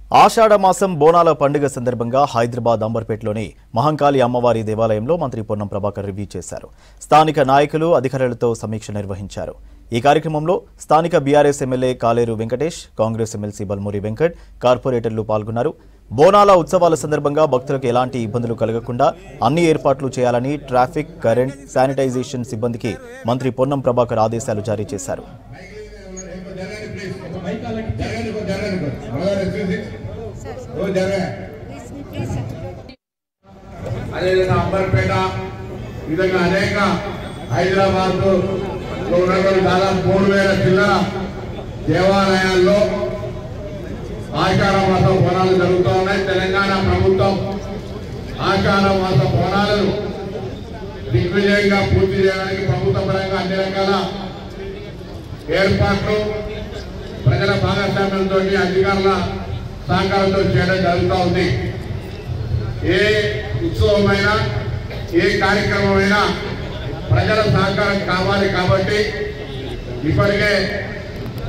ఆషాఢ మాసం బోనాల పండుగ సందర్భంగా హైదరాబాద్ అంబర్పేటలోని మహంకాళి అమ్మవారి దేవాలయంలో మంత్రి పొన్నం ప్రభాకర్ రివ్యూ చేశారు. స్థానిక నాయకులు అధికారులతో సమీక్ష నిర్వహించారు. ఈ కార్యక్రమంలో స్థానిక బీఆర్ఎస్ ఎమ్మెల్యే కాలేరు వెంకటేష్, కాంగ్రెస్ ఎమ్మెల్సీ బల్మూరి వెంకట్, కార్పొరేటర్లు పాల్గొన్నారు. బోనాల ఉత్సవాల సందర్భంగా భక్తులకు ఎలాంటి ఇబ్బందులు కలగకుండా అన్ని ఏర్పాట్లు చేయాలని ట్రాఫిక్, కరెంట్, శానిటైజేషన్ సిబ్బందికి మంత్రి పొన్నం ప్రభాకర్ ఆదేశాలు జారీ చేశారు. అదేవిధంగా అంబర్పేట విధంగా అనేక హైదరాబాద్ దాదాపు 3000 చిల్లర దేవాలయాల్లో ఆషాఢ మాస బోనాలు జరుగుతూ ఉన్నాయి. తెలంగాణ ప్రభుత్వం ఆషాఢ మాస బోనాలను దిగ్విజయంగా పూర్తి చేయడానికి ప్రభుత్వ పరంగా అన్ని రకాల ఏర్పాట్లు ప్రజల భాగస్వామ్యంతో అధికారుల సహకారంతో చేయడం జరుగుతూ ఉంది. ఏ ఉత్సవమైనా ఏ కార్యక్రమమైనా ప్రజల సహకారం కావాలి కాబట్టి ఇప్పటికే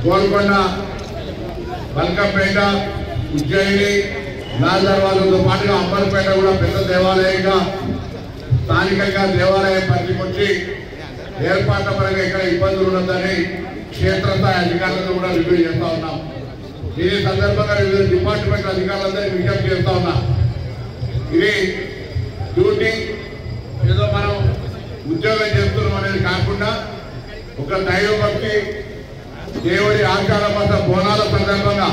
గోల్కొండ, బల్కంపేట, ఉజ్జయిని, లాల్ దర్వాజాతో పాటుగా అంబర్పేట కూడా పెద్ద దేవాలయంగా స్థానికంగా దేవాలయం పరిధికొచ్చి ఏర్పాట్ల పరంగా ఇక్కడ ఇబ్బందులు ఉండదని క్షేత్రస్థాయి అధికారులతో కూడా రివ్యూ చేస్తా ఉన్నాం. ఈ సందర్భంగా వివిధ డిపార్ట్మెంట్ అధికారులందరికీ విజ్ఞప్తి చేస్తా ఉన్నాం. ఇది డ్యూటీ ఏదో మనం ఉద్యోగం చేస్తున్నాం అనేది కాకుండా ఒక దైవభక్తి, దేవుడి ఆషాఢ మాస బోనాల సందర్భంగా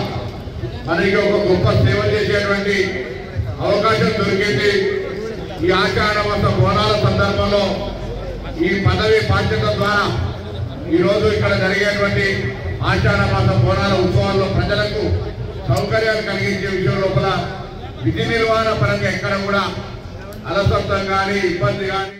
మనకి ఒక గొప్ప సేవ చేసేటువంటి అవకాశం దొరికింది. ఈ ఆషాఢ మాస బోనాల సందర్భంలో ఈ పదవి బాధ్యత ద్వారా ఈరోజు ఇక్కడ జరిగేటువంటి ఆషాఢ మాస బోనాల ఉత్సవాల్లో ప్రజలకు సౌకర్యాలు కలిగించే విషయం లోపల విధి నిర్వహణ పరంగా ఎక్కడ కూడా అలసత్వం కానీ ఇబ్బంది కానీ